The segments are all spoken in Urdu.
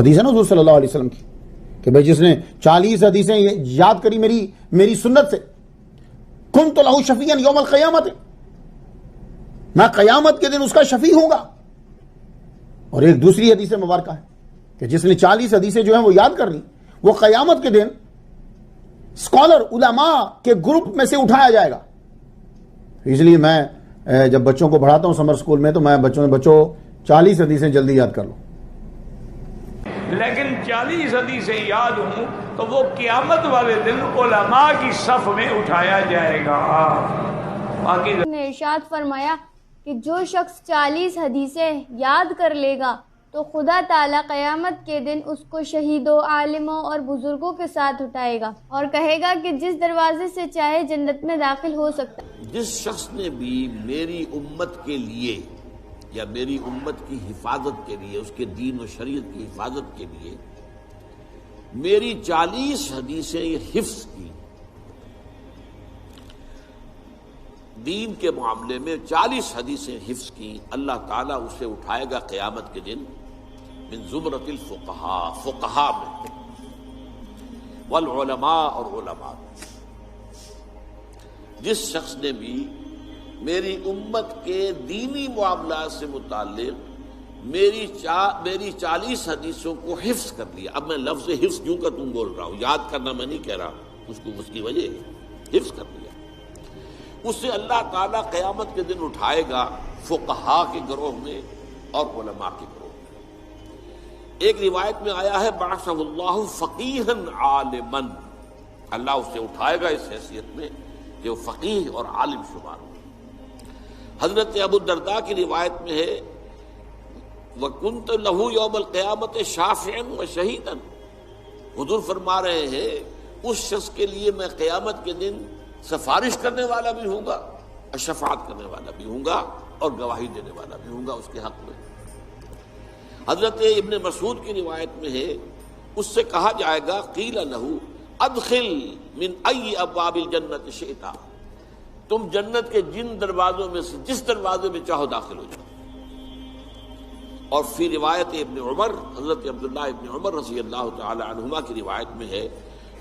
حدیث ہے نا حضور صلی اللہ علیہ وسلم کی کہ بھئی جس نے 40 حدیثیں یاد کری میری سنت سے، کنت لہ شفیعا یوم القیامت، میں قیامت کے دن اس کا شفیع ہوں گا۔ اور ایک دوسری حدیث مبارکہ ہے کہ جس نے 40 حدیثیں جو ہیں وہ یاد کر لی، وہ قیامت کے دن اسکالر علماء کے گروپ میں سے اٹھایا جائے گا۔ اس لیے میں جب بچوں کو پڑھاتا ہوں سمر اسکول میں تو میں بچوں 40 حدیثیں جلدی یاد کر لو، لیکن 40 حدیثیں یاد ہوں تو وہ قیامت والے دن علماء کی صف میں اٹھایا جائے گا۔ باقی نے ارشاد فرمایا کہ جو شخص 40 حدیثیں یاد کر لے گا تو خدا تعالیٰ قیامت کے دن اس کو شہیدوں، عالموں اور بزرگوں کے ساتھ اٹھائے گا اور کہے گا کہ جس دروازے سے چاہے جنت میں داخل ہو سکتا ہے۔ جس شخص نے بھی میری امت کے لیے یا میری امت کی حفاظت کے لیے، اس کے دین و شریعت کی حفاظت کے لیے میری 40 حدیثیں حفظ کی، دین کے معاملے میں 40 حدیثیں حفظ کی، اللہ تعالیٰ اسے اٹھائے گا قیامت کے دن من زمرۃ الفقہاء، فقہاء میں، والعلماء اور علماء میں۔ جس شخص نے بھی میری امت کے دینی معاملات سے متعلق میری 40 حدیثوں کو حفظ کر لیا۔ اب میں لفظ حفظ کیوں کا تم بول رہا ہوں، یاد کرنا میں نہیں کہہ رہا، اس کی وجہ ہے حفظ کر لیا، اسے اللہ تعالیٰ قیامت کے دن اٹھائے گا فقہاء کے گروہ میں اور علماء کے گروہ میں۔ ایک روایت میں آیا ہے بعثہ اللہ فقیہا عالما، اللہ اسے اٹھائے گا اس حیثیت میں کہ وہ فقیہ اور عالم شمار ہو۔ حضرت ابو الدرداء کی روایت میں ہے وَكُنْتَ لَهُ يَوْمَ الْقِيَامَةِ شَافِعًا وَشَهِيدًا، حضور فرما رہے ہیں اس شخص کے لیے میں قیامت کے دن سفارش کرنے والا بھی ہوں گا، شفاعت کرنے والا بھی ہوں گا اور گواہی دینے والا بھی ہوں گا اس کے حق میں۔ حضرت ابن مسعود کی روایت میں ہے اس سے کہا جائے گا قیل لہ ادخل من ای ابواب الجنت شئت، تم جنت کے جن دروازوں میں سے جس دروازے میں چاہو داخل ہو جاؤ۔ اور فی روایت ابن عمر، حضرت عبداللہ ابن عمر رضی اللہ تعالی عنہما کی روایت میں ہے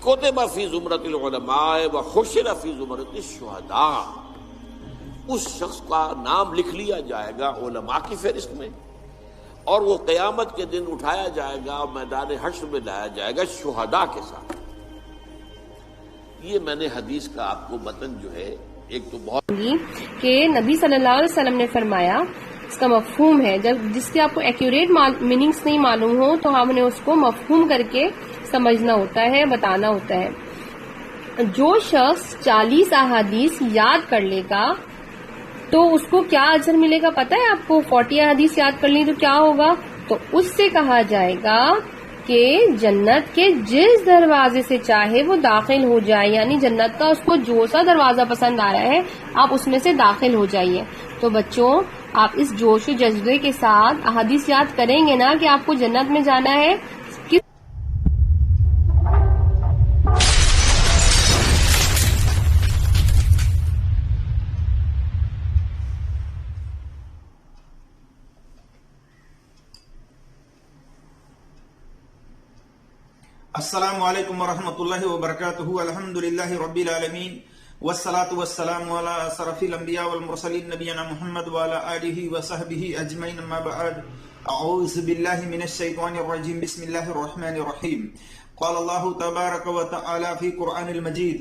کتب فی زمرۃ العلماء وحشر فی زمرۃ الشہداء، اس شخص کا نام لکھ لیا جائے گا علماء کی فہرست میں اور وہ قیامت کے دن اٹھایا جائے گا، میدان حشر میں لایا جائے گا شہداء کے ساتھ۔ یہ میں نے حدیث کا آپ کو متن جو ہے ایک تو بہت کہ نبی صلی اللہ علیہ وسلم نے فرمایا، اس کا مفہوم ہے جس کے آپ کو ایکوریٹ میننگز نہیں معلوم ہو تو ہم نے اس کو مفہوم کر کے سمجھنا ہوتا ہے، بتانا ہوتا ہے۔ جو شخص 40 احادیث یاد کر لے گا تو اس کو کیا اجر ملے گا پتہ ہے آپ کو؟ 40 احادیث یاد کر لی تو کیا ہوگا؟ تو اس سے کہا جائے گا کہ جنت کے جس دروازے سے چاہے وہ داخل ہو جائے، یعنی جنت کا اس کو جو سا دروازہ پسند آ رہا ہے آپ اس میں سے داخل ہو جائیے۔ تو بچوں آپ اس جوش و جذبے کے ساتھ احادیث یاد کریں گے نا کہ آپ کو جنت میں جانا ہے۔ السلام علیکم ورحمۃ اللہ وبرکاتہ، الحمدللہ رب العالمین والصلاة والسلام علی اشرف الانبیاء والمرسلین نبینا محمد وعلی آلہ وصحبہ اجمعین، اما بعد، اعوذ باللہ من الشیطان الرجیم، بسم اللہ الرحمن الرحیم۔ قال اللہ تبارک وتعالی فی قرآن المجید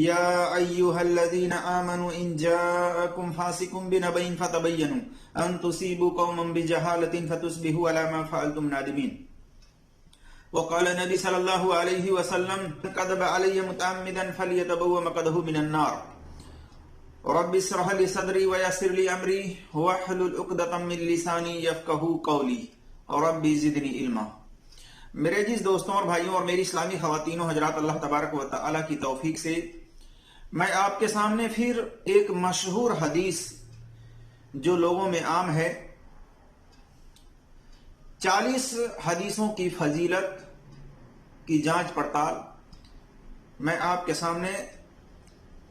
یا ایہا الذین آمنوا ان جاءکم فاسق بنبأ فتبینوا ان تصیبوا قوما بجہالۃ فتصبحوا علی ما فعلتم نادمین۔ وقال النبي صلى الله عليه وسلم كذب علي متعمدا فليتبوأ مقعده من النار۔ رب اشرح لي صدري ويسر لي امري واحلل عقدة من لساني يفقهوا قولي رب زدني علما۔ میرے عزیز دوستوں اور بھائیوں اور میری اسلامی خواتین و حضرات، اللہ تبارک و تعالی کی توفیق سے میں آپ کے سامنے پھر ایک مشہور حدیث جو لوگوں میں عام ہے، 40 حدیثوں کی فضیلت کی جانچ پڑتال میں آپ کے سامنے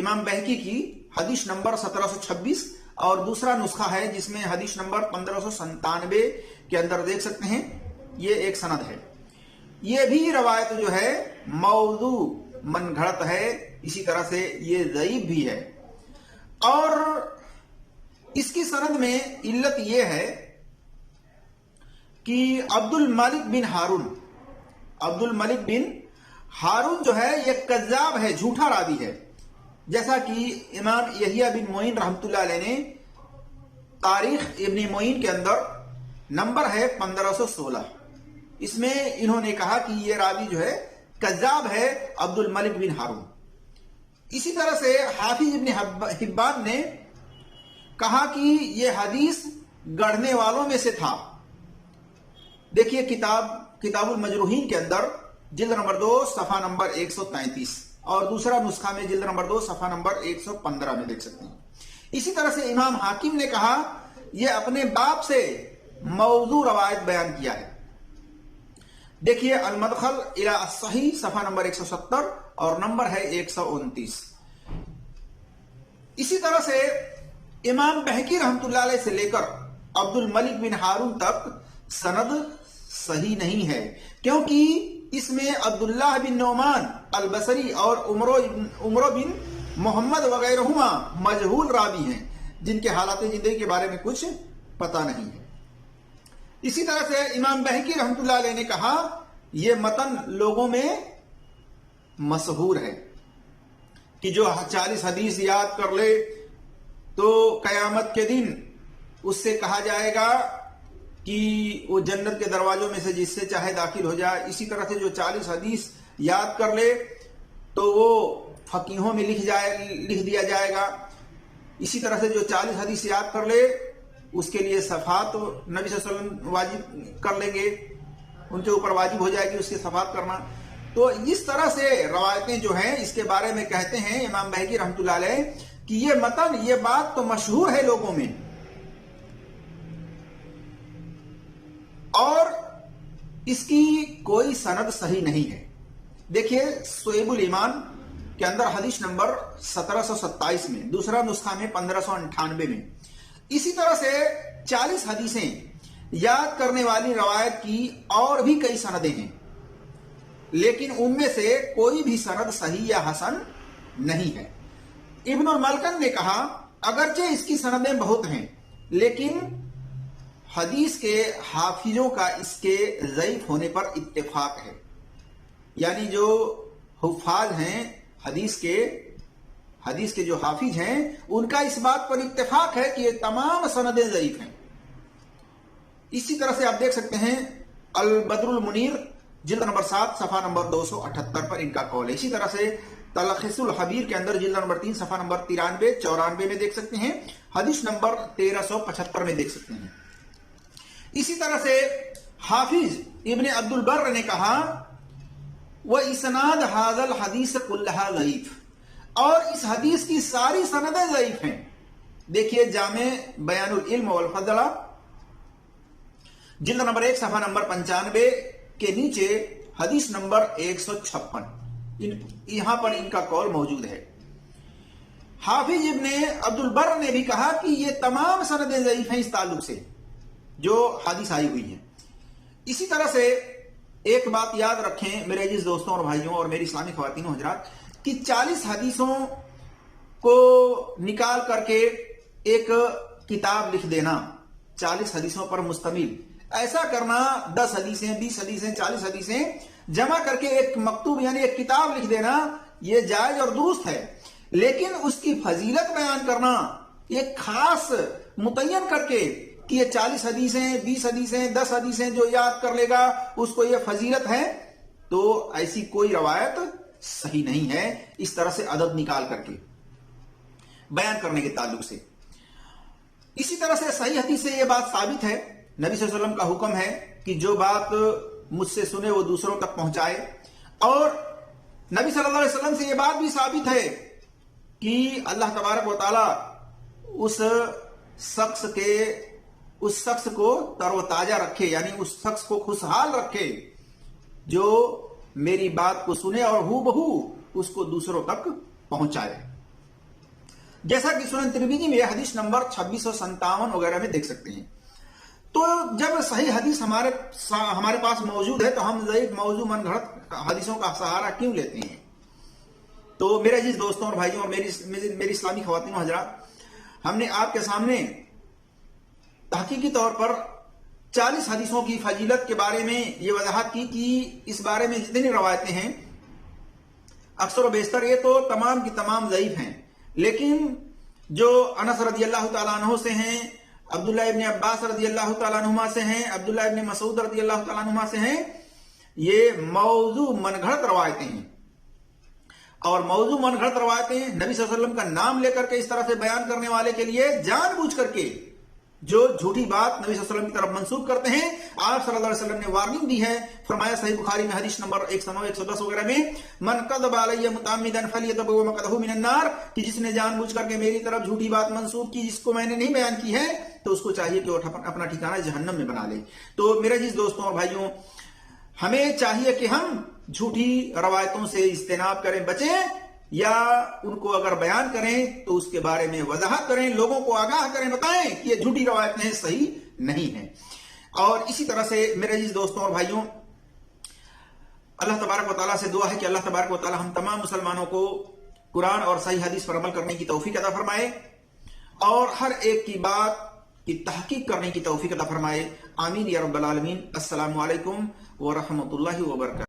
امام بہقی کی حدیث نمبر 1726 اور دوسرا نسخہ ہے جس میں حدیث نمبر 1597 کے اندر دیکھ سکتے ہیں یہ ایک سند ہے. یہ بھی روایت جو ہے موضوع من گھڑت ہے، اسی طرح سے یہ ضعیف بھی ہے. اور اس کی سند میں علت یہ ہے کہ عبد الملک بن ہارون جو ہے یہ کذاب ہے، جھوٹا راوی ہے، جیسا کہ امام یحییٰ بن معین رحمۃ اللہ علیہ نے تاریخ ابن معین کے اندر نمبر ہے 1516، اس میں انہوں نے کہا کہ یہ راوی جو ہے کذاب ہے عبد الملک بن ہارون. اسی طرح سے حافظ ابن حبان نے کہا کہ یہ حدیث گڑھنے والوں میں سے تھا. دیکھیے کتاب المجروحین کے اندر جلد نمبر 2 صفحہ نمبر 133 اور دوسرا نسخہ میں جلد نمبر 2 صفحہ نمبر 115 میں دیکھ سکتے ہیں. اسی طرح سے امام حاکم نے کہا یہ اپنے باپ سے موضوع روایت بیان کیا ہے. دیکھیے المدخل الی الصحیح صفحہ نمبر 170 اور نمبر ہے 129. اسی طرح سے امام بہقی رحمۃ اللہ علیہ سے لے کر عبد الملک بن ہارون تک سند صحیح نہیں ہے، کیونکہ اس میں عبداللہ بن نعمان البصری اور عمرو بن محمد وغیرہما مجہول راوی ہیں جن کے حالات زندگی کے بارے میں کچھ پتہ نہیں ہے. اسی طرح سے امام بہقی رحمۃ اللہ علیہ نے کہا یہ متن لوگوں میں مشہور ہے کہ جو 40 حدیث یاد کر لے تو قیامت کے دن اس سے کہا جائے گا کہ وہ جنت کے دروازوں میں سے جس سے چاہے داخل ہو جائے. اسی طرح سے جو 40 حدیث یاد کر لے تو وہ فقیہوں میں لکھ دیا جائے گا. اسی طرح سے جو 40 حدیث یاد کر لے اس کے لیے صفات نبی صلی اللہ علیہ وسلم واجب کر لیں گے، ان کے اوپر واجب ہو جائے گی اس کی صفات کرنا. تو اس طرح سے روایتیں جو ہیں اس کے بارے میں کہتے ہیں امام بہقی رحمۃ اللہ علیہ کہ یہ متن، یہ بات تو مشہور ہے لوگوں میں اور اس کی کوئی سند صحیح نہیں ہے. دیکھیے شعیب الایمان کے اندر حدیث نمبر 1727 میں، دوسرا نسخہ میں 1598 میں اسی طرح سے 40 حدیثیں یاد کرنے والی روایت کی اور بھی کئی سندیں ہیں، لیکن ان میں سے کوئی بھی سند صحیح یا حسن نہیں ہے. ابن الملکن نے کہا اگرچہ اس کی سندیں بہت ہیں لیکن حدیث کے حافظوں کا اس کے ضعیف ہونے پر اتفاق ہے. یعنی جو حفاظ ہیں حدیث کے جو حافظ ہیں ان کا اس بات پر اتفاق ہے کہ یہ تمام سندیں ضعیف ہیں. اسی طرح سے آپ دیکھ سکتے ہیں البدر المنیر جلد نمبر 7 صفحہ نمبر 278 پر ان کا قول ہے. اسی طرح سے تلخیص الحبیر کے اندر جلد نمبر 3 صفحہ نمبر 93 94 میں دیکھ سکتے ہیں، حدیث نمبر 1375 میں دیکھ سکتے ہیں. اسی طرح سے حافظ ابن عبد البر نے کہا وَإِسْنَادُ هَذَا الْحَدِيثِ كُلَّهَا ضعیف، اور اس حدیث کی ساری سندیں ضعیف ہیں. دیکھیے جامع بیان العلم والفضل جلد نمبر 1 صفحہ نمبر 95 کے نیچے حدیث نمبر 156 یہاں پر ان کا قول موجود ہے. حافظ ابن عبد البر نے بھی کہا کہ یہ تمام سندیں ضعیف ہیں اس تعلق سے جو حدیث آئی ہوئی ہیں. اسی طرح سے ایک بات یاد رکھیں میرے عزیز دوستوں اور بھائیوں اور میری اسلامی خواتین و حضرات کہ 40 حدیثوں کو نکال کر کے ایک کتاب لکھ دینا 40 حدیثوں پر مشتمل، ایسا کرنا 10 حدیثیں 20 حدیثیں 40 حدیثیں جمع کر کے ایک مکتوب یعنی ایک کتاب لکھ دینا یہ جائز اور درست ہے، لیکن اس کی فضیلت بیان کرنا ایک خاص متعین کر کے کہ یہ 40 حدیثیں 20 حدیثیں 10 حدیثیں جو یاد کر لے گا اس کو یہ فضیلت ہے، تو ایسی کوئی روایت صحیح نہیں ہے اس طرح سے عدد نکال کر کے بیان کرنے کے تعلق سے. اسی طرح سے صحیح حدیث سے یہ بات ثابت ہے، نبی صلی اللہ علیہ وسلم کا حکم ہے کہ جو بات مجھ سے سنے وہ دوسروں تک پہنچائے، اور نبی صلی اللہ علیہ وسلم سے یہ بات بھی ثابت ہے کہ اللہ تبارک و تعالی اس شخص کو تر و تازہ رکھے، یعنی اس شخص کو خوشحال رکھے جو میری بات کو سنے اور ہو بہو اس کو دوسروں تک پہنچائے. جیسا کہ سنن ترمذی میں حدیث نمبر 2657 وغیرہ میں دیکھ سکتے ہیں۔ تو جب صحیح حدیث ہمارے پاس موجود ہے تو ہم ضعیف موضوع من گھڑت حدیثوں کا سہارا کیوں لیتے ہیں؟ تو میرے عزیز دوستوں اور بھائیوں اور میری اسلامی خواتین و حضرات، ہم نے آپ کے سامنے تحقیقی طور پر 40 حدیثوں کی فضیلت کے بارے میں یہ وضاحت کی کہ اس بارے میں جتنی روایتیں ہیں اکثر و بیشتر یہ تو تمام کی تمام ضعیف ہیں، لیکن جو انس رضی اللہ تعالیٰ عنہ سے ہیں، عبداللہ ابن عباس رضی اللہ تعالیٰ عنہما سے ہیں، عبداللہ ابن مسعود رضی اللہ تعالیٰ عنہما سے ہیں، یہ موضوع من گھڑت روایتیں ہیں۔ اور موضوع من گھڑت روایتیں نبی صلی اللہ علیہ وسلم کا نام لے کر کے اس طرح سے بیان کرنے والے کے لیے جان بوجھ کر کے جو جھوٹی بات نبی صلی اللہ علیہ وسلم کی طرف منسوب کرتے ہیں، آپ صلی اللہ علیہ وسلم نے وارننگ دی ہے۔ فرمایا صحیح بخاری میں حدیث نمبر 109 110 وغیرہ میں، من کذب علی متعمدا فلیتبوأ مقعدہ من النار، کہ جس نے جان بوجھ کر کے میری طرف جھوٹی بات منسوب کی جس کو میں نے نہیں بیان کی ہے تو اس کو چاہیے کہ وہ اپنا ٹھکانہ جہنم میں بنا لے۔ تو میرے عزیز دوستوں اور بھائیوں، ہمیں چاہیے کہ ہم جھوٹی روایتوں سے اجتناب کریں، بچیں، یا ان کو اگر بیان کریں تو اس کے بارے میں وضاحت کریں، لوگوں کو آگاہ کریں، بتائیں کہ یہ جھوٹی روایتیں صحیح نہیں ہیں۔ اور اسی طرح سے میرے عزیز دوستوں اور بھائیوں، اللہ تبارک و تعالیٰ سے دعا ہے کہ اللہ تبارک و تعالیٰ ہم تمام مسلمانوں کو قرآن اور صحیح حدیث پر عمل کرنے کی توفیق عطا فرمائے اور ہر ایک کی بات کی تحقیق کرنے کی توفیق عطا فرمائے۔ آمین یا رب العالمین۔ السلام علیکم ورحمۃ اللہ وبرکاتہ۔